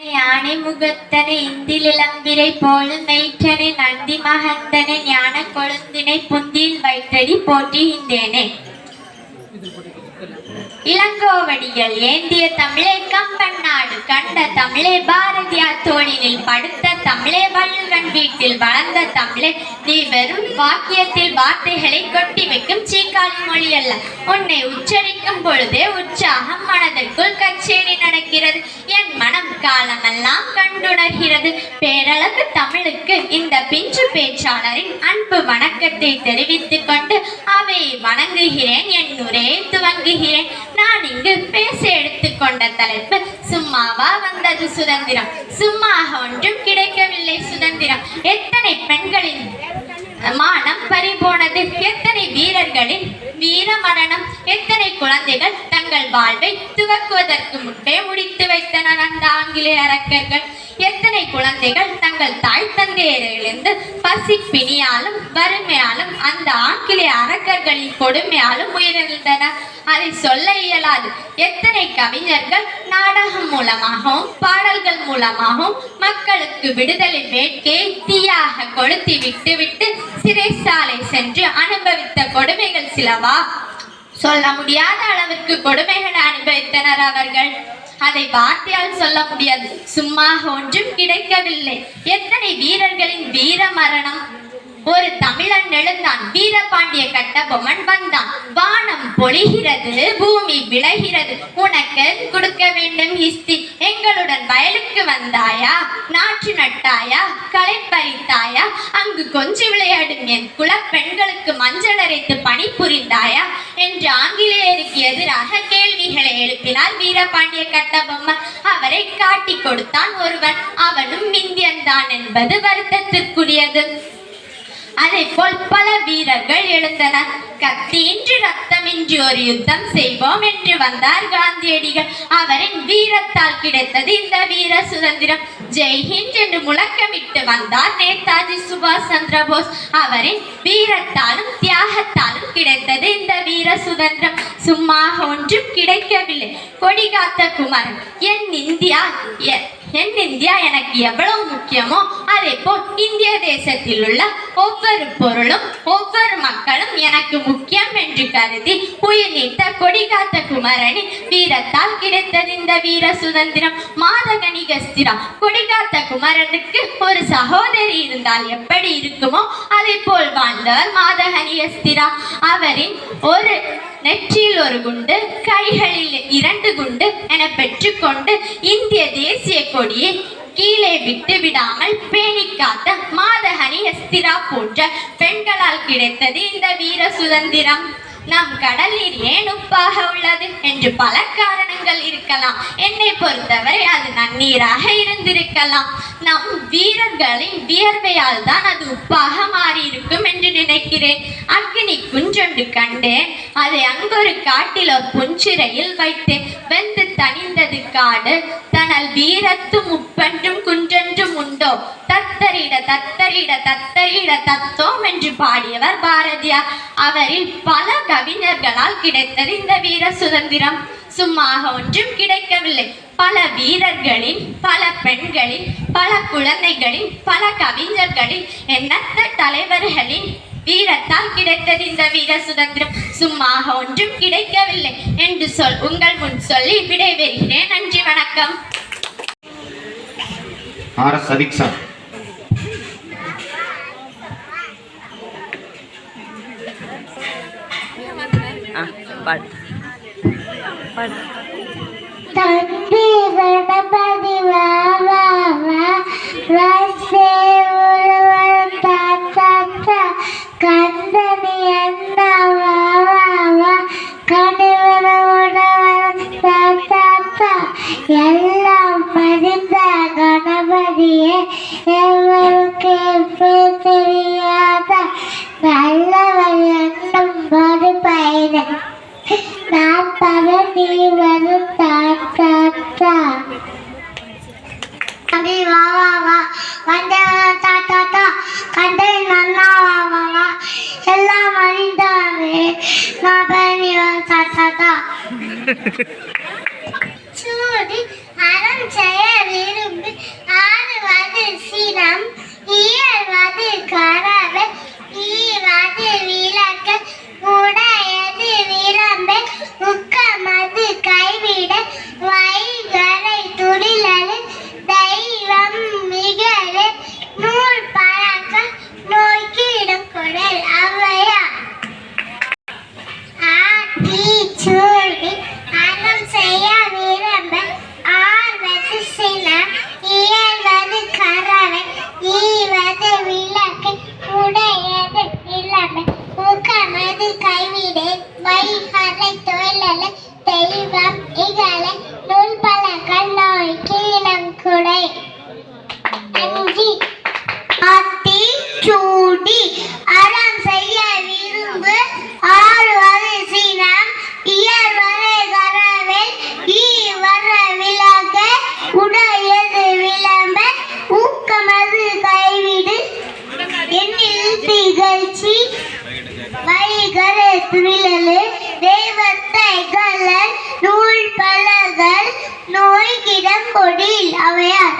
யானை முகத்தனை இந்தில் இளம்பிரை போலும் மெய்ற்றனை நந்தி மகந்தனை ஞான கொழுந்தினை புந்தியில் வைத்தடி போற்றுகின்றேனே. இளங்கோவடிகள் ஏந்திய தமிழே கம்பன் நாடு கண்ட தமிழே பாரதியார் தோளினில் படுத்த தமிழே வள்ளுவன் வீட்டில் வளர்ந்த தமிழே நீ வெறும் வாக்கியத்தில் வார்த்தைகளை கொட்டி வைக்கும் சீக்காளி மொழி அல்ல. உன்னை உச்சரிக்கும் பொழுதே உற்சாகம் மனதிற்குள் கச்சேரி நடக்கிறது. என் மனம் காலமெல்லாம் கண்டுணர்கிறது. பேரளவு தமிழுக்கு இந்த பிஞ்சு பேச்சாளரின் அன்பு வணக்கத்தை தெரிவித்துக் கொண்டு அவையை வணங்குகிறேன். என் உரையை துவங்குகிறேன். நான் இங்கு பேச எடுத்துக்கொண்ட தலைப்பு சும்மாவா வந்தது சுதந்திரம். சும்மாக ஒன்றும் கிடைக்கவில்லை சுதந்திரம். எத்தனை பெண்களின் மானம் பறிபோனது, எத்தனை வீரர்களின் வீர மரணம், எத்தனை குழந்தைகள் தங்கள் வாழ்வை துவக்குவதற்கு முன்பே முடித்து வைத்தனர் அந்த ஆங்கிலேய அரக்கர்கள். எத்தனை குழந்தைகள் தங்கள் தாய் தந்தையரிலிருந்து பசி பிணியாலும் வறுமையாலும் அந்த ஆங்கிலேய அரக்கர்களின் கொடுமையாலும் உயிரிழந்தனர். அதை சொல்ல இயலாது. எத்தனை கவிஞர்கள் நாடகம் மூலமாகவும் பாடல்கள் மூலமாகவும் மக்களுக்கு விடுதலை வேட்கையை தீயாக கொளுத்தி விட்டு சிறைசாலை சென்று அனுபவித்த கொடுமைகள் சிலவா? சொல்ல முடியாத அளவிற்கு கொடுமைகளை அனுபவித்தனர் அவர்கள். அதை வார்த்தையால் சொல்ல முடியாது. சும்மாக ஒன்றும் கிடைக்கவில்லை. எத்தனை வீரர்களின் வீர மரணம். ஒரு தமிழன் எழுந்தான். வீரபாண்டிய கட்டபொம்மன் வந்தான். வானம் பொழிகிறது, பூமி விளைகிறது. உனக்கு கொடுக்க வேண்டும் ஹிஸ்தி. எங்களுடன் வயலுக்கு வந்தாயா? நாற்று நட்டாயா? களை பறித்தாயா? அங்கு கொஞ்சி விளையாடும் என் குல பெண்களுக்கு மஞ்சள் அரைத்து பணி புரிந்தாயா என்று ஆங்கிலேயருக்கு எதிராக கேள்விகளை எழுப்பினார் வீரபாண்டிய கட்டபொம்மன். அவரை காட்டி கொடுத்தான் ஒருவன். அவனும் இந்தியன் தான் என்பது வருத்தத்திற்குரியது. அதே போல் பல வீரர்கள் எழுந்தனர். கத்தியின்றி ரத்தமின்றி ஒரு யுத்தம் செய்வோம் என்று வந்தார் காந்தியடிகள். அவரின் வீரத்தால் கிடைத்தது இந்த வீர சுதந்திரம். ஜெய்ஹிந்த் என்று முழக்கமிட்டு வந்தார் நேதாஜி சுபாஷ் சந்திர போஸ். அவரின் வீரத்தாலும் தியாகத்தாலும் கிடைத்தது இந்த வீர சுதந்திரம். சும்மாக ஒன்றும் கிடைக்கவில்லை. கொடிகாத்த குமரன் என் இந்தியா எனக்கு எவ்வளவு முக்கியமோ அதே போல் இந்திய தேசத்தில் உள்ள ஒவ்வொரு பொருளும் ஒவ்வொரு மக்களும் எனக்கு முக்கியம் என்று கருதி உயிர் நீத்த கொடிகாத்த குமரனின் வீரத்தால் கிடைத்தது இந்த வீர சுதந்திரம். மாதகனிகஸ்திரா கொடிகாத்த குமரனுக்கு ஒரு சகோதரி இருந்தால் எப்படி இருக்குமோ அதே போல் வாழ்ந்தவர் மாதகனிகஸ்திரா. அவரின் ஒரு நெற்றியில் ஒரு குண்டு, கைகளில் 2 குண்டு என பெற்றுக்கொண்டு இந்திய தேசிய கொடியை கீழே விட்டு விடாமல் பேணி காத்த மாதகனிகஸ்திரா போன்ற பெண்களால் கிடைத்தது இந்த வீர சுதந்திரம். நம் கடல் நீர் ஏன் உப்பாக உள்ளது என்று பல காரணங்கள் இருக்கலாம். என்னை பொறுத்தவரை அது நன்னீராக இருந்திருக்கலாம். நம் வீரர்களின் வியர்வையால் தான் அது உப்பாக மாறி இருக்கும் என்று நினைக்கிறேன். அக்னி குஞ்சொன்று கண்டேன். அதை அங்கொரு காட்டில் ஒரு புஞ்சிறையில் வைத்தேன். வெந்து தணிந்தது காடு. தனல் வீரத்தும் உப்பென்றும் குன்றென்றும் உண்டோ. தத்தரிட தத்தரிட தத்தரிட தத்தோம் என்று பாடியவர் பாரதியார். அவரில் பல கவிஞர்களால் கிடைத்தது இந்த வீர சுதந்திரம். சும்மாக ஒன்றும் கிடைக்கவில்லை. பல வீரர்களின், பல பெண்களின், பல குழந்தைகளின், பல கவிஞர்களின், எண்ணற்ற தலைவர்களின் வீரத்தால் கிடைத்தது இந்த வீர சுதந்திரம். சும்மாக ஒன்றும் கிடைக்கவில்லை என்று உங்கள் முன் சொல்லி விடைபெறுகிறேன். நன்றி, வணக்கம். தம்பி கணபதி வா வா வா வசே உழவன் தாத்தா கந்தனி அண்ணா வா வா வா கணிவர உழவன் தாத்தா எல்லாம் படித்த கணபதியே எவருக்கு தெரியாத நல்லவன் என்னும் ஒரு பயணம் நான் பழனி வரும் தாத்தா. தம்பி வா வா வா வந்தவன் தாத்தா கண்டை நன்னா வா வா வா எல்லாம் அறிந்தாவே நான் பழனி வரும் தாத்தா. சூடி அறம் செய்ய வீடு விடை. அஞ்சு ஆத்தி சூடி அறம் செய்ய விரும்பு ஆறுவது சினம் இயல்வரை கரவேல் ஈ வர விலக உடையது விளம்ப ஊக்கமது கைவிடு எண்ணில் திகழ்ச்சி வைகர துயிலு தெய்வத்தை கலர் நூல் பலகல் நோய் கிடங்கொடில் அவையார்.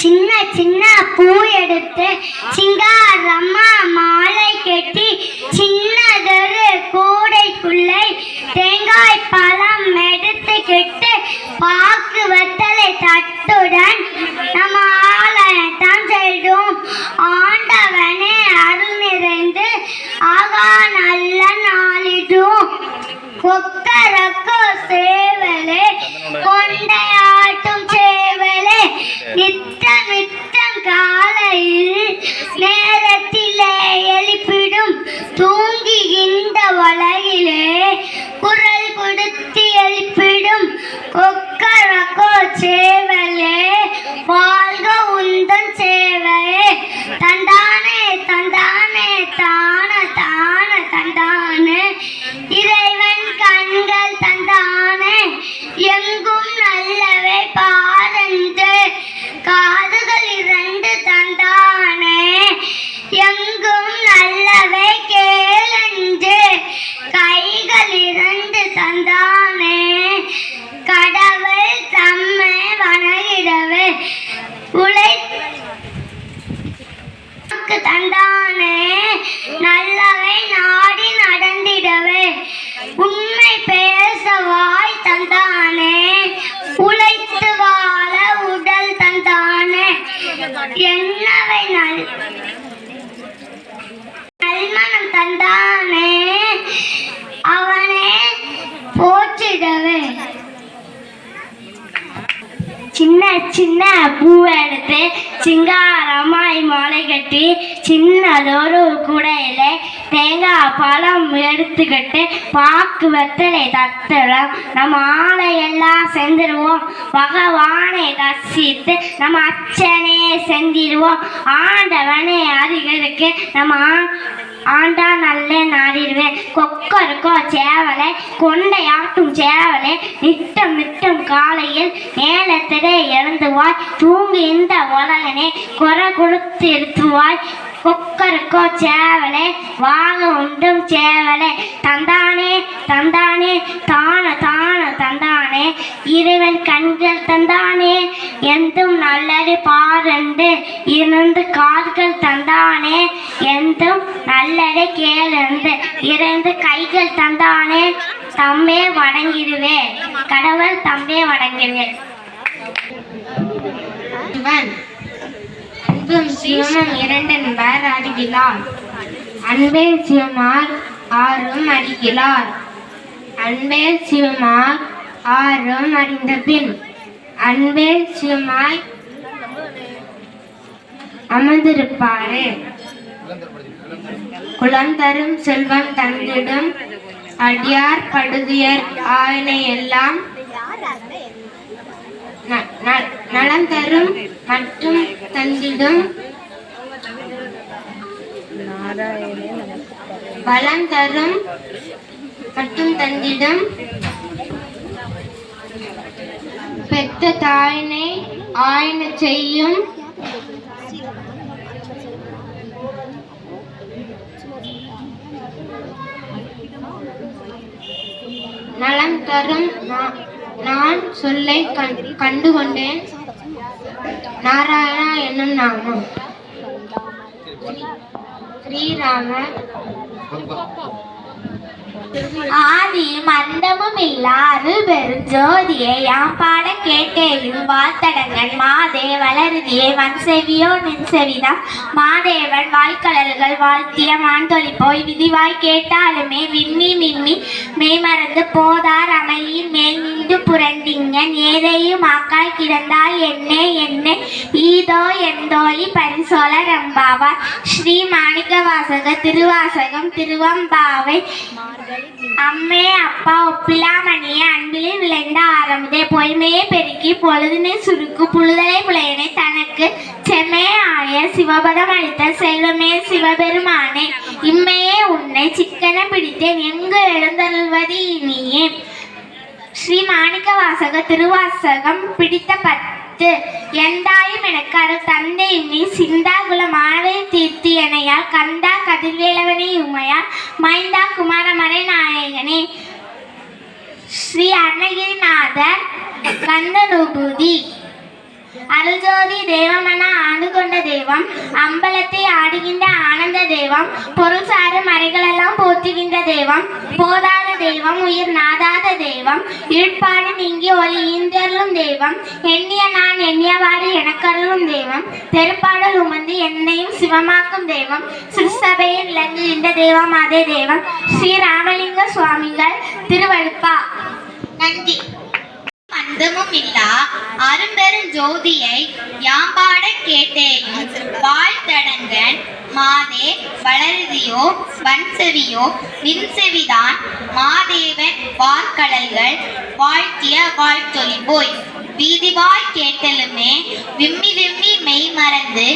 சின்ன சின்ன பூ எடுத்து சிங்காரம்மா மாலை கட்டி சின்னதொரு கூடைக்குள்ளே தேங்காய் பழம் எடுத்து கெட்டு பாக்கு வெத்தலை தட்டுடன் நம்ம ஆலயத்தான் செல்லும். ஆண்டவனே அருள் நிறைந்து ஆகா நல்ல நாளிடும். கொக்கரக்கோ சேவலே கொண்டையாட்டும் சேவலே நித்தம் நித்தம் காலையில் நேரத்திலே எழுப்பிடும். தூங்குகின்ற உலகிலே குரல் கொடுத்து எழுப்பிடும். கொக்கரக்கோ சேவலே வாழ்க உந்தன் சேவையே தந்தானே தந்தானே தான தான தந்தானே இறைவன் கண்கள் தந்தானே எங்கும் நல்லவை பாரந்து காதுகள் இரண்டு தந்தானே எங்கும் நல்லவை கேளன்று கைகள் இரண்டு தந்தானே கடவுள் தம்மை வணங்கிடவே உழை தந்தானே நல்லவை நாடி நடந்திடவே உண்மை பேச வாய் தந்தானே உழைத்து வாழ உடல் தந்தானே என்னவை நல்மனம் தந்தானே அவனே போற்றிடவே. சின்ன சின்ன பூ எடுத்து சிங்காரமாய் மாலை கட்டி சின்னதொரு கூடையில தேங்காய் பழம் எடுத்துக்கிட்டு பாக்கு வெத்தலை தத்துறோம். நம்ம ஆலையெல்லாம் செஞ்சிருவோம். பகவானை தரிசித்து நம்ம அச்சனே செஞ்சிருவோம். ஆண்டவனே அதிகருக்கு நம்ம ஆண்டா நல்ல நாடிடுவேன். கொக்கருக்கோ சேவலை கொண்டையாட்டும் சேவலை நித்தம் நித்தம் காலையில் நேரத்திலே எழுந்துவாய் தூங்கு இந்த உலகனே குறை கொடுத்து இருத்துவாய். கொக்கருக்கோ சேவலை வாங்க உண்டும் சேவலை தந்தானே தந்தானே தான தான தந்தானே இறைவன் கண்கள் தந்தானே எந்தும் நல்லது பாரண்டு இருந்து கால்கள் தந்தானே எந்தும் நல்லதை கேளந்து இருந்து கைகள் தந்தானே தம்மே வணங்கிடுவே கடவுள் தம்மே வணங்கிடுவே. அன்பும் சிவமும் இரண்டென்பர் அறிகிறார். அன்பே சிவமார் ஆறும் அறிகிறார். அன்பே சிவமார் ஆறும் அறிந்த பின் அன்பே சிவமாய் அமர்ந்திருப்பாரே. குலம் தரும் செல்வம் தந்திடும் அடியார் படுதியர் ஆயினை எல்லாம் நலம் தரும் மற்றும் தந்திடும் பலம் தரும் மற்றும் தந்திடும் பெற்ற தாயினை ஆயின செய்யும் நலம் தரும் நான் சொல்லை கண்டுகொண்டேன். நாராயணா என்னும் நாமம். ஸ்ரீராமர். ஆதியும் அந்தமும் இல்லா அருள் பெரும் ஜோதியை யாம் பாட கேட்டேயும் வாழ்த்தடங்கன் மாதே வளருதியே வன் செவியோ நின் செவிதான் மாதேவன் வாய்க்கடல்கள் வாழ்த்திய மான்தொழி போய் விதிவாய் கேட்டாலுமே விம்மி மிம்மி மெய்மறந்து போதார் அமையின் மேல் நின்று புரண்டிங்கன் ஏதையும் ஆக்காய் கிடந்தாய் என்னே என்னே ஈதோ எந்தோழி பரிசோல ரம்பாவார். ஸ்ரீ மாணிக்க வாசக திருவாசகம் திருவம்பாவை அம்மே அப்பா ஒப்பிலாமணியே அன்பிலே விளைந்த ஆரம்பதே பொய்மையை பெருக்கி பொழுதினை சுருக்கு புழுதலை புலையனை தனக்கு செம்மே ஆய சிவபதம் அளித்த செல்வமே சிவபெருமானே இம்மையே உன்னை சிக்கன பிடித்தேன் எங்கு எழுந்தருள்வது இனியே. ஸ்ரீ மாணிக்க வாசக திருவாசகம் பிடித்த 10. எந்தாயும் எனக்கு அருள் தந்தை நீ சிந்தாகுல மாணவை தீர்த்தி எனையால் கந்தா கதிர்வேலவனே உமையால் மைந்தா குமாரமறை நாயகனே. ஸ்ரீ அருணகிரிநாதர் கந்தநூபூதி அருள்ஜோதி தெய்வமென ஆண்டு கொண்ட தெய்வம் அம்பலத்தை ஆடுகின்ற ஆனந்த தெய்வம் பொருள் சாறு மறைகளெல்லாம் போற்றுகின்ற தெய்வம் போதாத தெய்வம் உயிர் நாதாத தெய்வம் இருட்பாடு நீங்கி ஒளி ஈந்தருளும் தெய்வம் எண்ணிய நான் எண்ணியவாறு எனக்கருளும் தெய்வம் தெருப்பாடல் உமர்ந்து என்னையும் சிவமாக்கும் தெய்வம் சிறுசபையில் விளங்குகின்ற தெய்வம் அதே தெய்வம் ஸ்ரீ ராமலிங்க சுவாமிகள் திருவழுப்பா. நன்றி. அந்தமும் இல்லா அரும்பெரும் ஜோதியை யாம்பாட கேட்டேயும் வாழ்த்தடங்கன் மாதே வளருதியோ வன்செவியோ நின்செவிதான் மாதேவன் வார்கடல்கள் வாழ்த்திய வாழ்த்தொலி போய் வீதிவாய் கேட்டலுமே விம்மி விம்மி மெய் மறந்து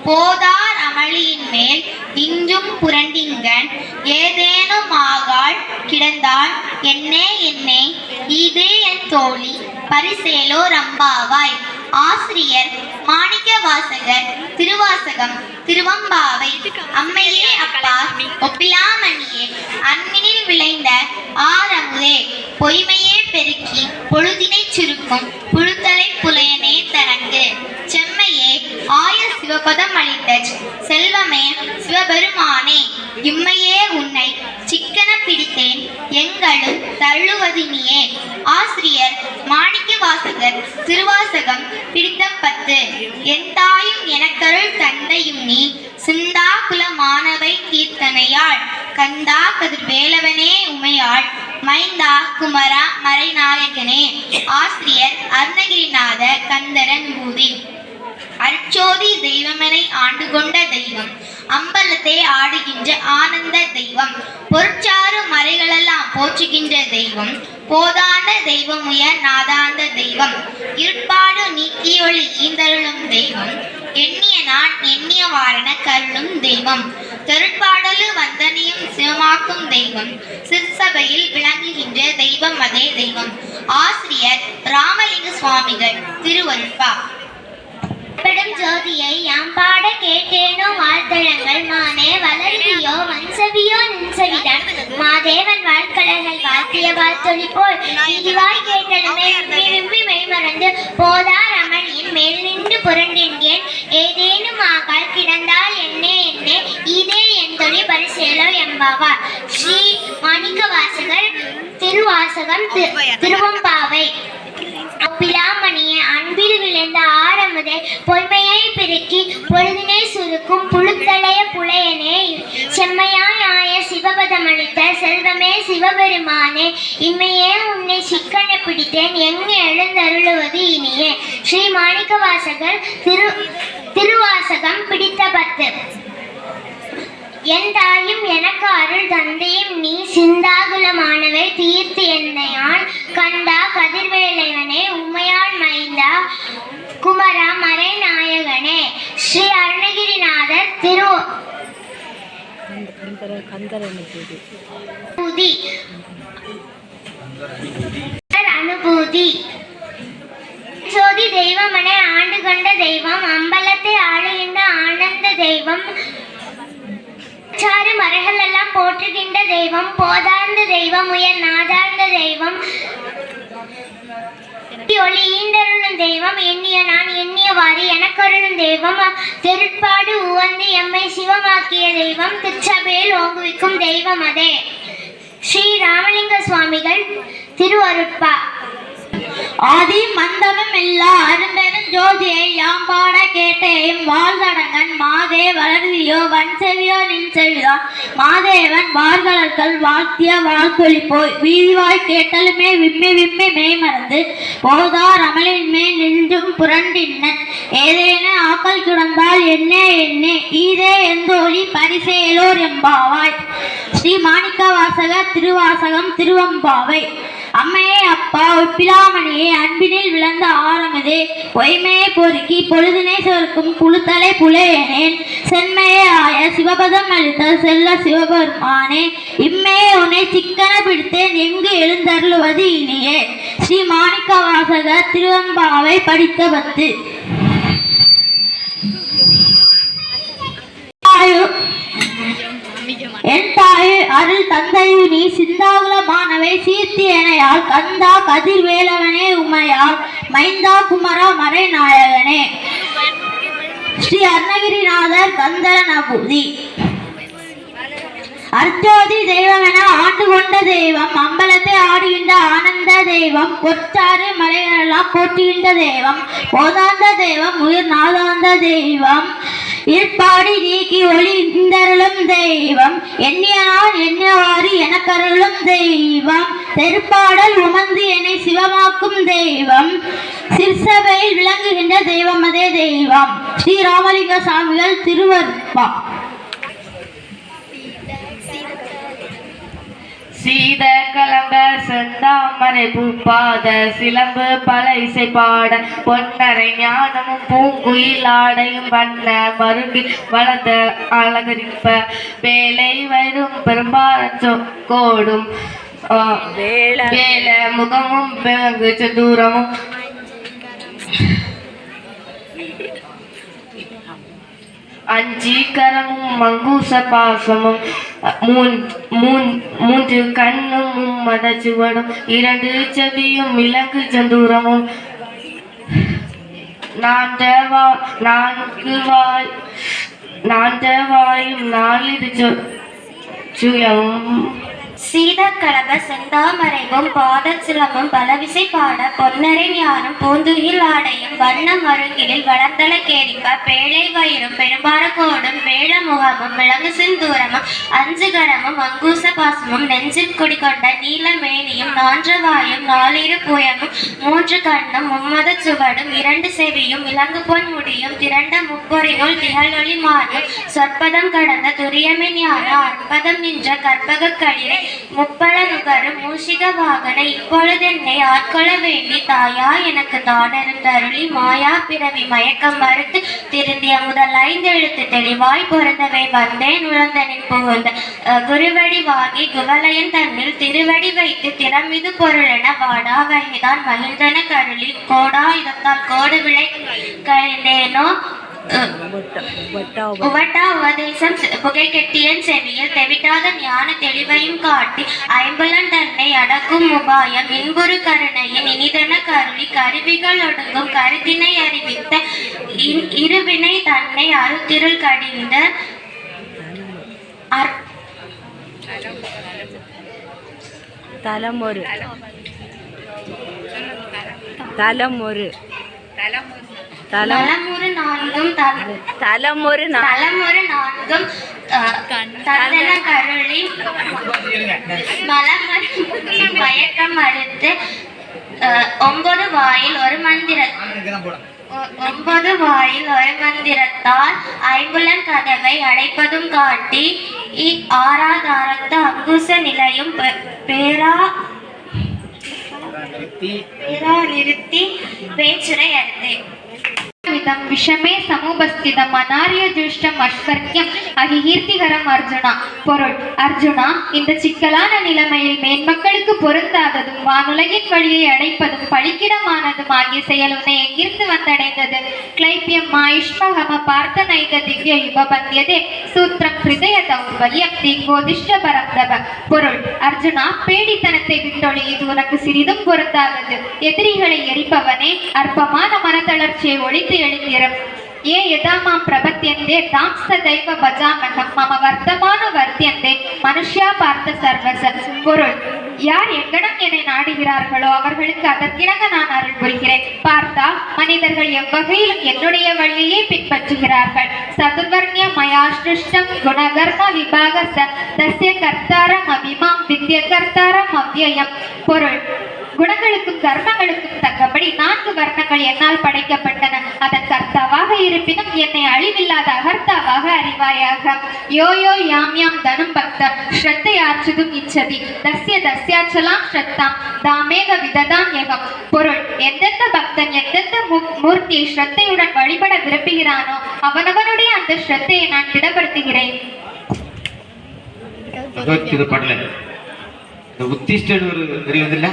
போதார் அமளியின் மேல் இஞ்சும் புரண்டிங்கன் ஏதேனும் ஆகாள் கிடந்தாள் என்னே என்னே இது என் தோழி பரிசேலோ ரம்பாவாய். ஆசிரியர் மாணிக்க வாசகர் திருவாசகம் திருவம்பாவை. அம்மையே அப்பா ஒப்பிலாமணியே அன்பினில் விளைந்த ஆரமுதே பொய்மையே பெருக்கி பொழுதினை சுருக்கும் புழுத்தலை புலையனே தனக்கு செம்மையே ஆய சிவபதம் அளித்த செல்வமே சிவபெருமானே இம்மையே உன்னை சிக்கன பிடித்தேன் எங்களும் தள்ளுவதினியே. ஆசிரியர் மாணிக்க வாசகர் திருவாசகம் பிடித்த 10. என் தாயும் எனக்கருள் தந்தையும் நீ சிந்தா குல மாணவை கீர்த்தனையாள் கந்தா கதிர்வேலவனே உமையாள் மைந்தா குமரா மறைநாயகனே. ஆசிரியர் அருணகிரிநாத கந்தரநூபூதி அருட்சோதி தெய்வமெனை ஆண்டு கொண்ட தெய்வம் அம்பலத்தை ஆடுகின்ற ஆனந்த தெய்வம் பொருட்சாறு மறைகளெல்லாம் போற்றுகின்ற தெய்வம் போதாந்த தெய்வம் உயர் நாதாந்த தெய்வம் இருட்பாடு நீக்கியொளி ஈந்தருளும் தெய்வம் எண்ணிய நான் எண்ணிய வாரண கருளும் தெய்வம் தெருட்பாடலு வந்தனையும் சிவமாக்கும் தெய்வம் சிற்சபையில் விளங்குகின்ற தெய்வம் அதே தெய்வம். ஆசிரியர் ராமலிங்க சுவாமிகள் திருவருட்பா. பெரும் ஜோதியை யாம்பாட கேட்டேனோ வாழ்த்தளங்கள் மானே வளருதியோ வன்செவியோ நின்செவிதான் மாதேவன் வாழ்கடல்கள் வாழ்த்திய வாழ்த்தொலி போல் நீதிவாய் கேட்டலுமே விம்மி விம்மி மெய்மறந்து போதார் அமளியின் மேல் நின்று புரண்டின்கேன் ஏதேனும் ஆகால் கிடந்தால் என்னே என்னே இதே என் தொழி பரிசேலோ எம்பாவா. ஸ்ரீ மாணிக்க வாசகர் திருவாசகம் திருவம்பாவை. ஒப்பிலாமணியே அன்பில் விளைந்த ஆரமுதே பொய்மையை பெருக்கி பொழுதினை சுருக்கும் புழுத்தலைய புலையனே செம்மையாய் ஆய சிவபதமளித்த செல்வமே சிவபெருமானே இம்மையே உன்னை சிக்கன பிடித்தேன் எங்கு எழுந்தருளுவது இனியே. ஸ்ரீ மாணிக்க வாசகர் திருவாசகம் பிடித்த 10. என் தாயும் எனக்கு அருள் தந்தையும் நீ சிந்தாகுலமானவை தீர்த்து என்னையான் கண்டா கதிர்வேலைவனே உமையான் மைந்தா குமரா மறை நாயகனே. ஸ்ரீ அருணகிரிநாதர் அனுபூதி ஜோதி தெய்வமென ஆண்டு கொண்ட தெய்வம் அம்பலத்தை ஆளுகின்ற ஆனந்த தெய்வம் சாறு மறைகள் எல்லாம் போற்றுகின்ற தெய்வம் போதார்ந்த தெய்வம் உயர் நாதார்ந்த தெய்வம் ஒளி ஈண்டருளும் தெய்வம் எண்ணிய நான் எண்ணியவாறு எனக்கருளும் தெய்வம் தெருட்பாடு உவந்து எம்மை சிவமாக்கிய தெய்வம் திருச்சபையில் ஓங்குவிக்கும் தெய்வம் அதே. ஸ்ரீ ராமலிங்க சுவாமிகள் திருவருட்பா. ஆதி மந்தமும் இல்லா அரும்பெரும் ஜோதியை யாம்பாட கேட்டேயும் வாழ்தடங்கன் மாதே வளர்தியோ வன்செவியோ நின்செவிதான் மாதேவன் வார்கடல்கள் வாழ்த்திய வாழ்த்தொலி போய் வீதிவாய் கேட்டலுமே விம்மி விம்மி மெய் மறந்து போதார் அமலின் மேல் நின்றும் புரண்டின்னன் ஏதேனும் மாக்கள் கிடந்தால் என்ன என்ன ஈதே எந்தோழி பரிசேலோர் எம்பாவாய். ஸ்ரீ மாணிக்க வாசக திருவாசகம் திருவம்பாவை. அம்மையே அப்பா ஒப்பிலாமணியே அன்பினில் விளந்த ஆரமுதே பொய்மையை பொறுக்கி பொழுதினை சொர்க்கும் புழுத்தலை புலையனேன் சென்மையே ஆய சிவபதம் அளித்த செல்ல சிவபெருமானே இம்மையே உன்னை சிக்கன பிடித்தேன் எங்கு எழுந்தருளுவது இனியே. ஸ்ரீ மாணிக்க வாசக திருவம்பாவை படித்த 10. என் தாயே அருள் தந்தையு நீ சிந்தாகுலமானவை சீர்த்தி எனையால் கந்தா கதிர்வேலவனே உமையால் மைந்தா குமரா மறைநாயகனே. ஸ்ரீ அருணகிரிநாதர் கந்தரன் அபூதி. அர்ச்சோதி தெய்வமென ஆண்டு கொண்ட தெய்வம் அம்பலத்தை ஆடுகின்ற ஆனந்த தெய்வம் பொற்றாறு மலைகளெல்லாம் போற்றுகின்ற தெய்வம் போதாந்த தெய்வம் உயிர் நாதாந்த தெய்வம் இருப்பாடி நீக்கி ஒளி இந்தருளும் தெய்வம் எண்ணியனால் எண்ணியவாறு எனக்கருளும் தெய்வம் தெருப்பாடல் உமர்ந்து என்னை சிவமாக்கும் தெய்வம் சிற்சபையில் விளங்குகின்ற தெய்வம் அதே தெய்வம். ஸ்ரீ ராமலிங்க சாமிகள் திருவருட்பா. சீத கலம்ப செந்தாமரை பூப்பாத சிலம்பு பல இசை பாட பொன்னரை ஞானமும் பூங்குயில் ஆடையும் பண்ண மருங்கி வளர்ந்த அலகரிப்ப வேலை வரும் பெரும்பாலும் கோடும் வேல முகமும் பிறங்கு தூரமும் அஞ்சீகரமும் மங்கூச பாசமும் மூன்று கண்ணும் மத சுவடும் 2 செவியும் இலங்கு சந்தூரமும் 4 வாயும் 4 சுயமும் சீதக்கலப செந்தாமரைவும் பாத சிலம்பும் பலவிசை பாட பொன்னரை ஞானம் பூந்துயில் ஆடையும் வண்ண மருங்கிலில் வளர்ந்தல கேரிப்ப பேழை வயிறும் பெரும்பாரக்கோடும் வேள முகமும் விலங்கு சிந்தூரமும் 5 கரமும் அங்கூச பாசமும் நெஞ்சில் குடிகொண்ட நீல மேனியும் 4 வாயும் 4 புயமும் 3 கண்ணும் மும்மத சுவடும் 2 செவியும் இலங்கு பொன் முடியும் திரண்ட முப்பொறினுள் திகழொளி மாறும் சொற்பதம் கடந்த துரியமே ஞான அற்பதம் நின்ற கற்பக களிரை முப்பள நுகரும் மூஷிக வாகன இப்பொழுதென்னை ஆட்கொள்ள வேண்டி தாயா எனக்கு தானருந்தருளி மாயா பிறவி மயக்கம் மறுத்து திருந்திய முதல் 5 எழுத்து தெளிவாய் பொருந்தவை வந்தேன் உழந்தனின் புகுந்த குருவடி வாகி குவலையன் தன்னில் திருவடி வைத்து திறமிது பொருளென வாடா வகைதான் மகிழ்ந்தன கருளி கோடா இதத்தால் கோடு விளை கழிந்தேனோ உவட்டா உபதேசம் புகை கெட்டியன் செவியில் தெவிட்டாத ஞான தெளிவையும் காட்டி ஐம்புலன் தன்னை அடக்கும் உபாயம் இன்புறு கருணையின் இனிதன கருளி கருவிகள் ஒடுங்கும் கருத்தினை அறிவித்த இருவினை தன்னை அருத்திருள் கடிந்த தலைமொரு தலைமுறை நான்கும் தந்தன கருளி மயக்கம் அறுத்து 9 வாயில் ஒரு மந்திரத்தால் ஐம்புலன் கதவை அடைப்பதும் காட்டி ஆராதாரத்த அங்குச நிலையும் பேரா நிறுத்தி பேச்சுரை அடுத்து விஷமே சமுபஸ்திதம் அனாரிய ஜுஷ்டம் அஸ்வர்க்கியம் அகிகீர்த்திகரம் அர்ஜுனா. பொருள்: அர்ஜுனா, இந்த சிக்கலான நிலைமையில் மேன்மக்களுக்கு பொருந்தாததும் வானுலகின் வழியை அடைப்பதும் பழிக்கிடமானதும் ஆகிய செயல் உன்னை எங்கிருந்து வந்தடைந்தது? கிளைப்பியம் மாயுஷ்மகம பார்த்த நைத திவ்ய யுபபந்தியதே சூத்திரம் ஹிருதய தௌர்பல்யம் தீங்கோதிஷ்ட பரந்தவ. பொருள்: அர்ஜுனா, பேடித்தனத்தை விட்டொழி, இது உனக்கு சிறிதும் பொருந்தாதது. எதிரிகளை எரிப்பவனே, அற்பமான மனத்தளர்ச்சியை ஒழித்து எழுந்திரும். ஏ யதாமாம் பிரபத்யந்தே தாம் சதைவ பஜாமகம் மம வர்த்தமான வர்த்தியந்தே மனுஷ்யா பார்த்த சர்வச. பொருள்: யார் எங்கனம் என்னை நாடுகிறார்களோ அவர்களுக்கு அதற்கிணங்க நான் அருள் புரிகிறேன். பார்த்தா மனிதர்கள் எவ்வகையிலும் என்னுடைய வழியையே பின்பற்றுகிறார்கள். சதுர்வர்ணிய மயாஷ்டிஷ்டம் குணகர்ம விபாக தஸ்ய கர்த்தாரம் அபிமாம் வித்ய கர்த்தாரம் அவ்யயம். பொருள்: குணங்களுக்கும் கர்மங்களுக்கும் தக்கபடி 4 வர்ணங்கள் என்னால் படைக்கப்பட்டன. அதன் கர்த்தாவாக இருப்பினும் என்னை அழிவில்லாத அகர்த்தாவாக அறிவாயாக. யோயோ யாம் யாம் தனும் பக்த ஸ்ரத்தையாற்றுதும் இச்சதி தஸ்ய தஸ்யாச்சலாம் ஸ்ரத்தாம் தாமேக விததாம் யகம். பொருள்: எந்தெந்த பக்தன் எந்தெந்த மூர்த்தியை ஸ்ரத்தையுடன் வழிபட விரும்புகிறானோ அவனவனுடைய அந்த ஸ்ரத்தையை நான் திடப்படுத்துகிறேன். பகவத்கீதை பாடல இந்த உத்திஷ்டன் ஒரு தெரியுதில்ல,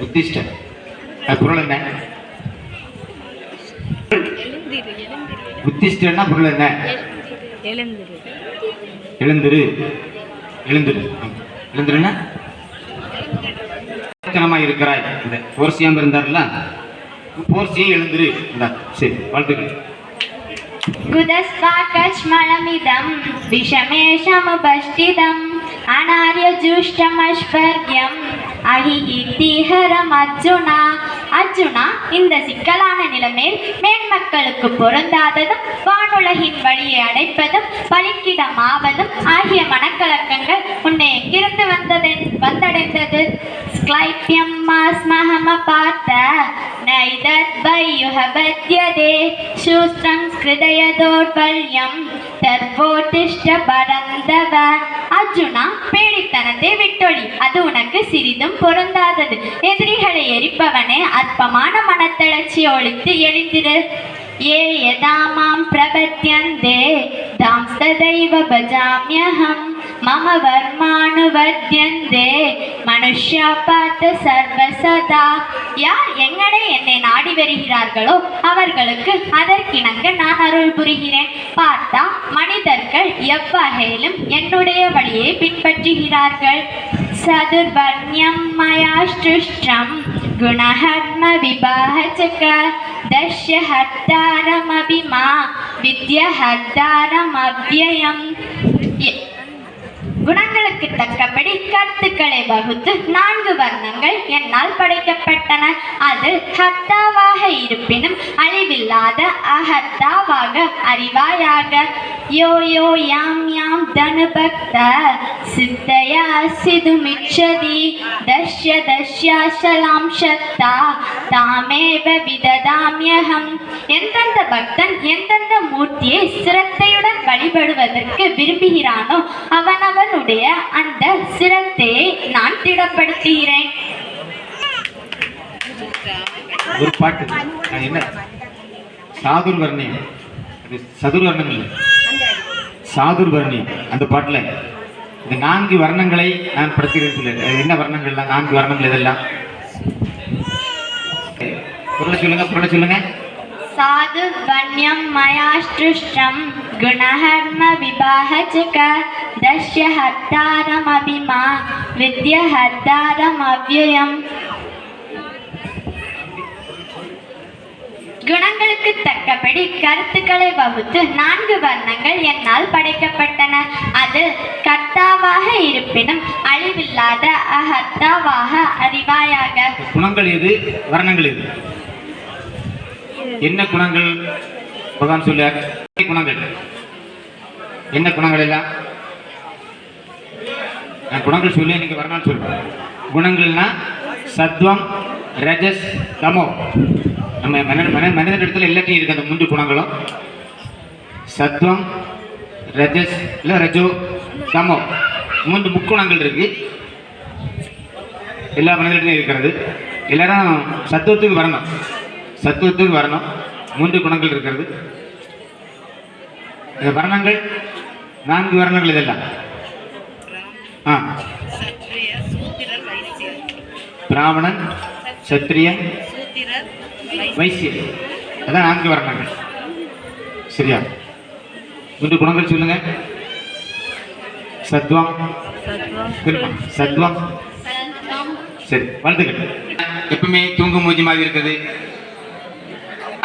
உத்திஷ்டன் அது பொருள் என்ன? உத்திஷ்டன்னா பொருள் என்ன? எழுந்திரு. எழுந்திரு எழுந்திருன்னா இருக்கிறாய். இந்த போர்சியாம இருந்தார்ல, போர்சியை எழுந்திரு. சரி, வாழ்த்துக்கள். குதஸ்வாகச்மலமிதம் விஷமேஷமுபஷ்டிதம் அனார்யஜுஷ்டமஸ்வர்யம் அஹிஹிதிஹரம் அர்ஜுனா. அர்ஜுனா, இந்த சிக்கலான நிலைமை மேன்மக்களுக்கு பொருந்தாததும் வானுலகின் வழியை அடைப்பதும் பலிக்கிடமாவதும் ஆகிய மனக்கலக்கங்கள் உன்னை எங்கிருந்து வந்தடைந்தது? ஸ்க்ளைப்யம் மாஸ்மஹம பார்த்த நைதத்பயுஹபத்யதே சூஸ்திரம் ஸ்கிருதயதோர்வல்யம் தர்வோதிஷ்ட பரந்தவ. அர்ஜுனா, பேடித்தனத்தை விட்டொழி, அது உனக்கு சிறிதும் பொருந்தாதது. எதிரிகளை எரிப்பவனே, அற்பமான மனத்தளர்ச்சி ஒழித்து எழுந்திரு. ஏ யதா மாம் பிரபத்யந்தே தாம்ஸ்ததைவ பஜாம்யஹம் மம வர்மானுவத்யந்தே மனுஷ்யா பார்த்த சர்வசதா. யார் என்னை நாடி வருகிறார்களோ அவர்களுக்கு அதற்கிணங்க நான் அருள் புரிகிறேன். பார்த்தா, மனிதர்கள் எவ்வகையிலும் என்னுடைய வழியை பின்பற்றுகிறார்கள். சதுர்வர்ணியம் மயாஷ்டுஷ்டம் குணஹர்ம விபாஹச்சக தஷ்ய ஹத்தாரமபிமா வித்யஹத்தாரம் அவ்யயம். குணங்களுக்கு தக்கபடி கருத்துக்களை வகுத்து 4 வர்ணங்கள் என்னால் படைக்கப்பட்டன. அது ஹர்த்தாவாக இருப்பினும் அழிவில்லாத அஹர்த்தாவாக அறிவாயாக. யோ யோ யாம் யாம் தனுபக்த சித்தயா சிதுமிச்சதி தஷ்ய தஷ்யாசலாம் சத்தா தாமேவ விததாம்யஹம். எந்தெந்த பக்தன் எந்தெந்த மூர்த்தியை சிரத்தையுடன் வழிபடுவதற்கு விரும்புகிறானோ அவனவனுடைய அந்த சிரத்தையை நான் திடப்படுத்துகிறேன். ஒரு பாட்டு என்ன? சாதுர்வர்ணியம். சதுர்வர்ணம் இல்லை, சாதுர்வர்ணியம். அந்த பாட்டுல இந்த 4 வர்ணங்களை நான் படுத்துகிறேன். என்ன வர்ணங்கள்லாம்? 4 வர்ணங்கள் இதெல்லாம் பொருளை சொல்லுங்க. சாதுர்வர்ணியம் மயாஷ்டுஷ்டம் குணஹர்ம விபாஹச்சக தஷ்ய ஹத்தாரம் அபிமா வித்யஹத்தாரம் அவ்யயம். குணங்களுக்கு தக்கபடி கருத்துக்களை வகுத்து 4 வர்ணங்கள் என்னால் படைக்கப்பட்டன. அது கர்த்தாவாக இருப்பினும் அழிவில்லாத அஹர்த்தாவாக அறிவாயாக. குணங்கள் எது, வர்ணங்கள் எது? என்ன குணங்கள் பகவான் சொல்ல? குணங்கள் என்ன? குணங்கள் எல்லாம் குணங்கள் சொல்லி நீங்க வர்ணம் சொல்றேன். குணங்கள்னா சத்வம், ரஜஸ், தமோ. நம்ம மனிதன் இடத்துல எல்லாத்தையும் இருக்கு அந்த 3 குணங்களும். சத்வம், ரஜஸ் இல்லை ரஜோ, தமோ 3 முக்குணங்கள் இருக்கு எல்லா மனிதர்கிட்டையும் இருக்கிறது. எல்லாரும் சத்துவத்துக்கு வரணும், சத்துவத்துக்கு வரணும். 3 குணங்கள் இருக்கிறது. இந்த வர்ணங்கள் 4 வர்ணங்கள் இதெல்லாம். பிராமணன், சத்திரியன், வைசியன், அதான் 4 வர்ணங்கள். சரியா? 3 குணங்கள் சொல்லுங்க. சத்வம், சத்வம். சரி, வாழ்த்துக்கள். எப்பவுமே தூங்கும் மூஞ்சி மாதிரி இருக்குது.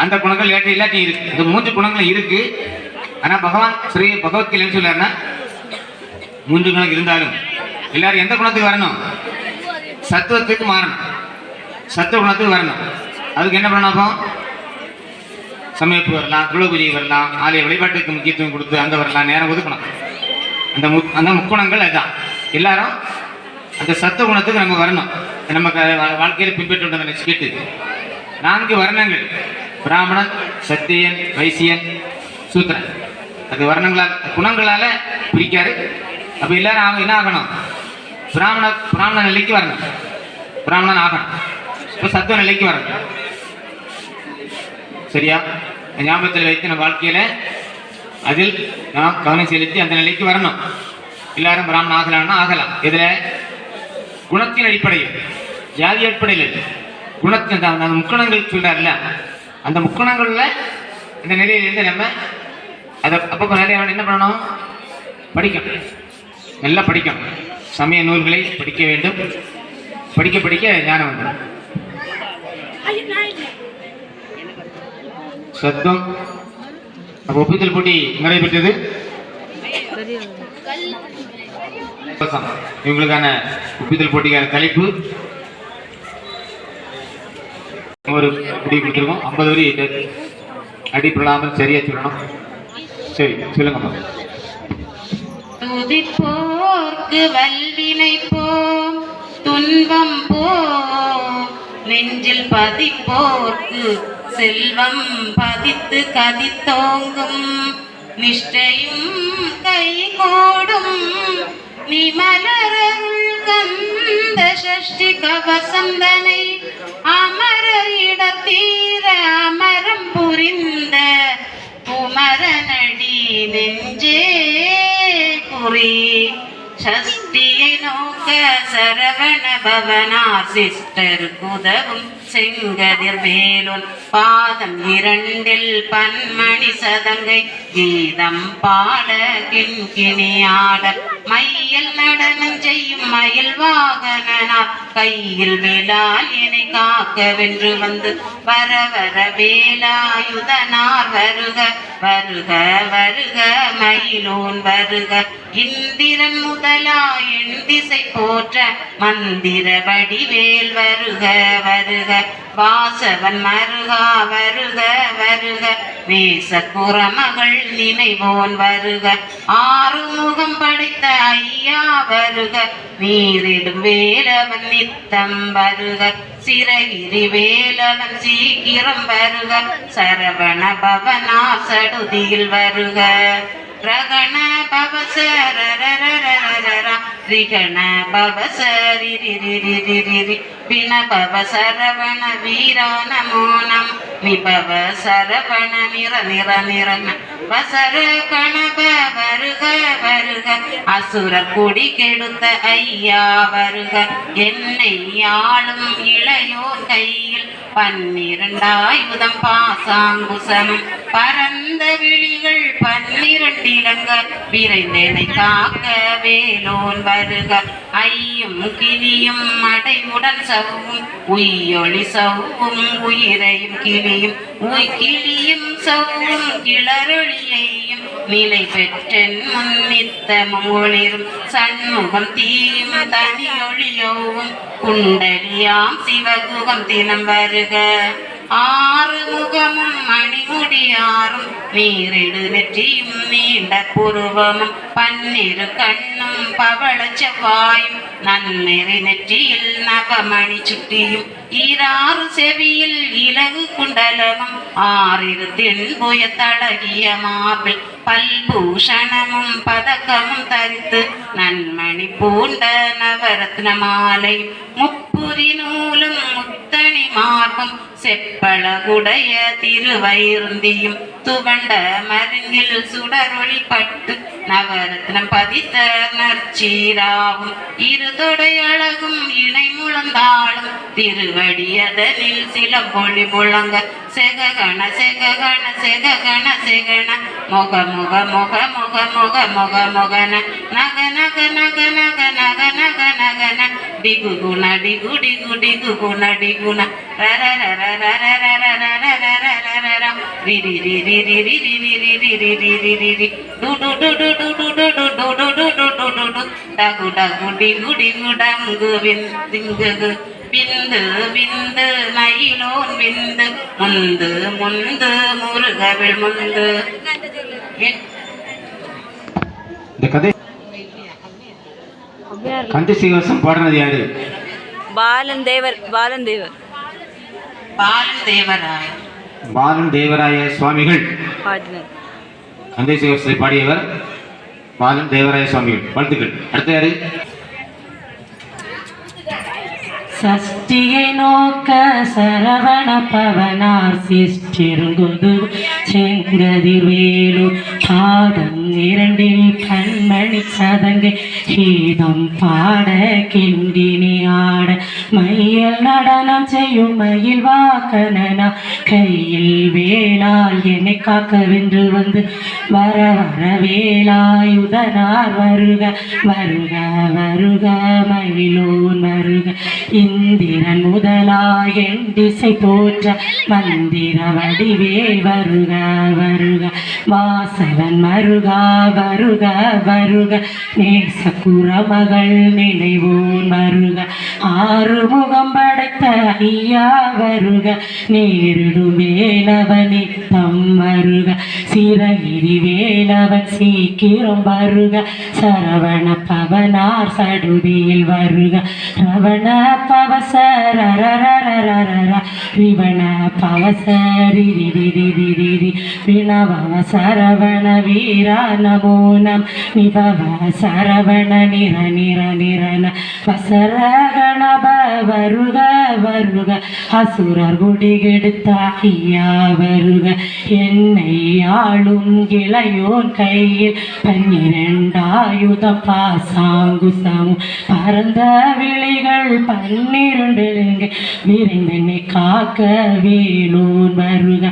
அந்த குணங்கள் எல்லாத்தையும் இருக்கு. இந்த 3 குணங்கள் இருக்கு. ஆனா பகவான் ஸ்ரீ பகவத்கீதை என்ன சொல்றாருன்னா 3 குணம் இருந்தாலும் எல்லாரும் எந்த குணத்துக்கு வரணும்? சத்துவத்துக்கு மாறணும், சத்துவ குணத்துக்கு வரணும். அதுக்கு என்ன பண்ணணும்? சமயப்பு வரலாம், துளபூஜை வரலாம், ஆலய வழிபாட்டுக்கு முக்கியத்துவம் கொடுத்து அங்கே வரலாம், நேரம் ஒதுக்கணும். அந்த முக்குணங்கள் அதுதான். எல்லாரும் அந்த சத்துவ குணத்துக்கு நம்ம வரணும். நம்ம வாழ்க்கையில் பின்பற்றி நெக்ஸ்ட் 4 வர்ணங்கள். பிராமணன், சத்திரியன், வைசியன், சூத்திரன். அது வர்ணங்களால் குணங்களால பிரிக்காரு. அப்ப எல்லாரும் என்ன ஆகணும்? பிராமண நிலைக்கு வரணும், பிராமணன் ஆகணும். இப்ப சத்துவ நிலைக்கு வரணும். சரியா? ஞாபகத்தில் வைத்து நம்ம வாழ்க்கையில அதில் நாம் கவனம் செலுத்தி அந்த நிலைக்கு வரணும். எல்லாரும் பிராமணன் ஆகலாம்னா ஆகலாம். இதுல குணத்தின் அடிப்படையில், ஜாதி அடிப்படையில், குணத்தின் அந்த முக்கணங்கள் சொல்றாருல்ல, அந்த முக்கணங்கள்ல இந்த நிலையிலிருந்து நம்ம அதை அப்பப்போ நிறைய என்ன பண்ணணும்? படிக்கணும், நல்லா படிக்கணும். சமய நூல்களை படிக்க வேண்டும். படிக்க படிக்க ஞானம் வந்துடும். சத்தம். அப்போ ஒப்புதல் போட்டி நடைபெற்றது. இவங்களுக்கான ஒப்புதல் போட்டிக்கான தலைப்பு ஒரு முடிவு கொடுத்துருக்கோம். 50 வரி அடிப்படாமல் சரியா சொல்லணும். சரி, சொல்லுங்கம்மா. துதிப்போர்க்கு வல்வினை போம், துன்பம் போம், நெஞ்சில் பதிப்போர்க்கு செல்வம் பதித்து கதித்தோங்கும், நிஷ்டையும் கை கோடும் நிமலருள் கந்த சஷ்டி கவசந்தனை அமரரிடத்தீர அமரம் புரிந்த குமரனடி நெஞ்சே குறி. சஷ்டியை நோக்க சரவண பவனார் சிஸ்டர் குதவும் செங்கதிர் வேலுன் பாதம் 2 பன்மணி சதங்கை கீதம் பாட கிண்கிணியாட மையல் நடனம் செய்யும் மயில் வாகனார் கையில் வேலால் என்னை காக்க வென்று வந்து வர வர வேலாயுதனார் வருக வருக வருக மயிலோன் வருக. இந்திரன் முதலா என் திசை போற்ற மந்திர வடிவேல் வருக வருக. வாசவன் மருகா வருக வருக. வேச குரமகள் நினைவோன் வருக. 6 முகம் படைத்த ஐயா வருக. நீரிடும் வேலவன் நித்தம் வருக. சிறகிரி வேலவன் சீக்கிரம் வருக. சரவண பவனா சடுதியில் வருக. ரகண பவசரரரரரர ரிகண பவசரிரிரிரிரிரி வினபவ சரவண வீரா நமோ நம் நிபவ சரவண நிர நிர நிரன வசர கணப வருக வருக. அசுரர் குடி கெடுத்த ஐயா வருக. என்னை ஆளும் இளையோர் கையில் 12 ஆயுதம் பாசாங்குசமும் பரந்த விழிகள் 12 இலங்க விரைந்தனை காக்க வேலோன் வருக. ஐயும் கிளியும் அடைவுடன் சவ்வும் உய்யொளி சவ்வும் உயிரையும் கிளியும் கிளியும் சவ்வும் கிளரொளியையும் நிலை பெற்றென் முன்னித்தமும் ஒளிரும் சண்முகம் தீயும் தனியொளியோவும் குண்டலியாம் சிவகுகம் தினம் வருக. 6 முகமும் மணிமுடியாரும் நீரிடு நெற்றியும் நீண்ட புருவமும் 12 கண்ணும் பவள செவ்வாயும் நன்னெறி நெற்றியில் நவமணி சுட்டியும் 6 செவியில் இலகு குண்டலமும் 6 தென்புய தடகிய மார்பில் பல்பூஷணமும் பதக்கமும் தரித்து நன்மணி பூண்ட நவரத்ன மாலை முப்புரி நூலும் முத்தணி மார்பும் செப்பழகுடைய திருவயிருந்தியும் துவண்ட மருங்கில் சுடரொளி பட்டு நவரத்னம் பதித்த நற்சீராவும் 2 தொடை அழகும் இணை முழந்தாளும் திருவடியதனில் சிலம்பொழி முழங்க செககண செககண செககண செகண மொக மொக மொக மொக மொக மொக மொகன நக நக நக நக நக நக நகன டிகு குண டிகு டிகு டிகு குண டிகுண ரர ரர ரர ரர ரர ரர ரர ரிரி ரிரி ரிரி ரிரி ரிரி ரிரி ரிரி டு டு டு டு டு டு டு டு டு டு டு டு டு டு டு டகு டகு டிகு டிகு டங்கு விந்திங்கு விந்து விந்து மயிலோன் விந்து முந்து முந்து முருகவிழ் முந்து. இந்த கதை கந்த சீவசம் பாடினது யாரு? பாலன் தேவர். பாலன் தேவராய். பாலன் தேவராய சுவாமிகள் கந்தை சிவஸ்ரீ பாடியவர் பாலன் தேவராய சுவாமிகள். வாழ்த்துக்கள். அடுத்து யாரு? சஷ்டியை நோக்க சரவண பவனார் சிஷ்டிருங்குது செங்கதிர்வேலு பாதம் இரண்டில் கண்மணி சதங்கை கீதம் பாட கிண்டினி ஆட மையல் நடனம் செய்யும் மயில் வாக்கனா கையில் வேளால் என்னை காக்கவென்று வந்து வர வர வேலாயுதனார் வருக வருக வருக மயிலோன் வருக இந்திரன் முதலாய் என் திசை போற்ற மந்திர வடிவேல் வருக வருக வாசவன் மருகா வருக வருக நேச குரமகள் நினைவோன் வருக ஆறுமுகம் படைத்த ஐயா வருக நேரிடும் வேலவன் நித்தம் வருக சிறகிரி வேலவன் சீக்கிரம் வருக சரவண பவனார் சடுதியில் வருக ரவண பவசரரரரரரர ரிவண பவசரிரிரிரிரிரி விணவ சரவண வீரா நமோ நம் நிபவ சரவண நிர நிர நிரன வசர கணப வருக வருக அசுரர் குடிகெடுத்த ஐயா வருக என்னை ஆளும் இளையோன் கையில் 12 ஆயுதம் பாசாங்குசமும் பரந்த விழிகள் 12 விரைந்தனை காக்க வேலூன் வருக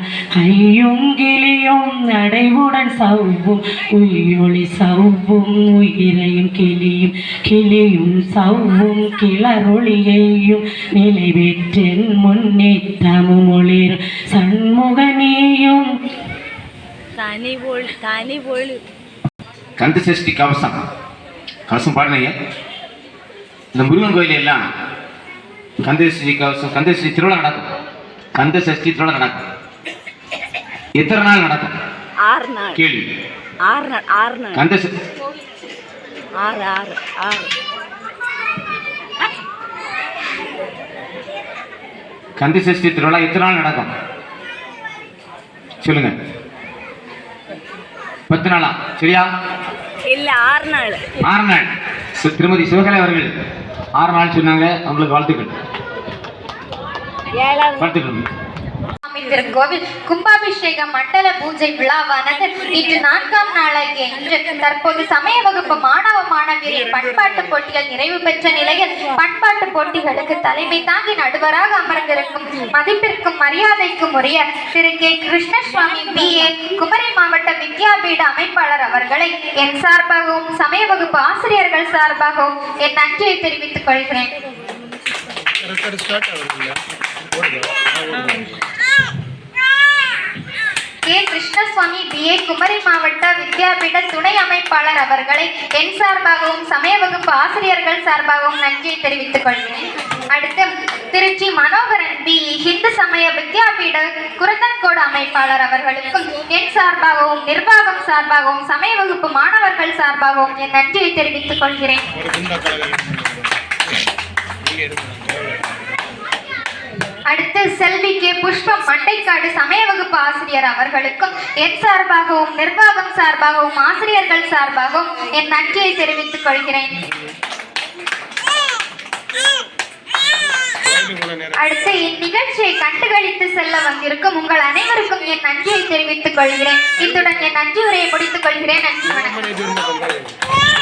ஐயும் கிளியும் அடைவுடன் சவ்வும் உயிரொளி சவ்வும் உயிரையும் கிளியும் கிளியும் சவ்வும் கிளரொளியையும் நிலை பெற்றென் முன்னேற்றமும் ஒளிரும் சண்முகனியும் கந்த சஷ்டி கவசம் கவசம் பாடினீங்க. இந்த முருகன் கோயில் எல்லாம் கந்தசஷ்டி கவசம் கந்தசஷ்டி திருவிழா நடக்கும். கந்த சஷ்டி திருவிழா நடக்கும். எத்தனை நாள் நடக்கும்? 6 நாள். கேள்வி 6 நாள். 6 நாள். கந்த 6 கந்த சஷ்டி திருவிழா எத்தனை நாள் நடக்கும் சொல்லுங்க. 10 நாளா? சரியா? இல்ல 6 நாள். 6 நாள். திருமதி சிவகலை அவர்கள் 6 நாள் சொன்னாங்க. அவங்களுக்கு வாழ்த்துக்கள். 7வது வாழ்த்துக்கள். திருக்கோவில் கும்பாபிஷேக மண்டல பூஜை விழாவானது இன்று 4ஆம் நாளாகிய இன்று தற்போது சமய வகுப்பு மாணவ மாணவியரின் பண்பாட்டு போட்டிகள் நிறைவு பெற்ற நிலையில் பண்பாட்டு போட்டிகளுக்கு தலைமை தாங்கி நடுவராக அமர்ந்திருக்கும் மதிப்பிற்கும் மரியாதைக்கும் உரிய திரு கே கிருஷ்ணசுவாமி BA குமரி மாவட்ட வித்யாபீட அமைப்பாளர் அவர்களை என் சார்பாகவும் சமய வகுப்பு ஆசிரியர்கள் சார்பாகவும் என் நன்றியை தெரிவித்துக் கொள்கிறேன். கே கிருஷ்ணசுவாமி BA குமரி மாவட்ட வித்யாபீட துணை அமைப்பாளர் அவர்களை என் சார்பாகவும் சமய வகுப்பு ஆசிரியர்கள் சார்பாகவும் நன்றியை தெரிவித்துக் கொள்கிறேன். அடுத்து திருச்சி மனோகரன் BE இந்து சமய வித்யாபீட குரந்தன்கோடு அமைப்பாளர் அவர்களுக்கும் என் சார்பாகவும் நிர்வாகம் சார்பாகவும் சமய வகுப்பு மாணவர்கள் சார்பாகவும் என் நன்றியை தெரிவித்துக் கொள்கிறேன். அடுத்து செல்வி கே புஷ்பம் மண்டைக்காடு சமய வகுப்பு ஆசிரியர் அவர்களுக்கும் என் சார்பாகவும் நிர்வாகம் சார்பாகவும் ஆசிரியர்கள் சார்பாகவும் என் நன்றியை தெரிவித்துக் கொள்கிறேன். அடுத்து இந்நிகழ்ச்சியை கண்டுகளித்து செல்ல வந்திருக்கும் உங்கள் அனைவருக்கும் என் நன்றியை தெரிவித்துக் கொள்கிறேன். இத்துடன் என் நன்றி உரையை முடித்துக் கொள்கிறேன். நன்றி, வணக்கம்.